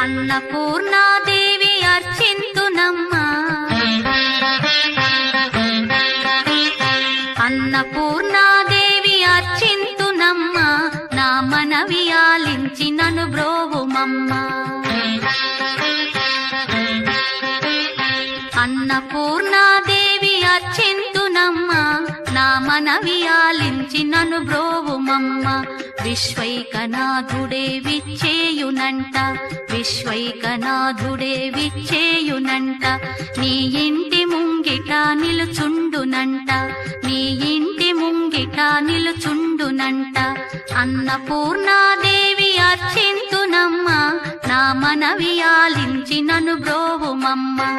అన్నపూర్ణాదేవి అర్చింతునమ్మా అన్నపూర్ణాదేవి అర్చింతునమ్మా నా మనవి ఆలించి నన్ను బ్రోవుమమ్మా అన్నపూర్ణాదేవి అర్చింతునమ్మా నా మనవి ఆలించి నన్ను బ్రోవుమమ్మా విశ్వైకనాథుడే విచ్చేయునంట విశ్వైకనాథుడే విచ్చేయునంట నీ ఇంటి ముంగిట నిలుచుండునంట నీ ఇంటి ముంగిట నిలుచుండునంట అన్నపూర్ణాదేవి అర్చింతునమ్మా నా మనవి ఆలించి నన్ను బ్రోవుమమ్మా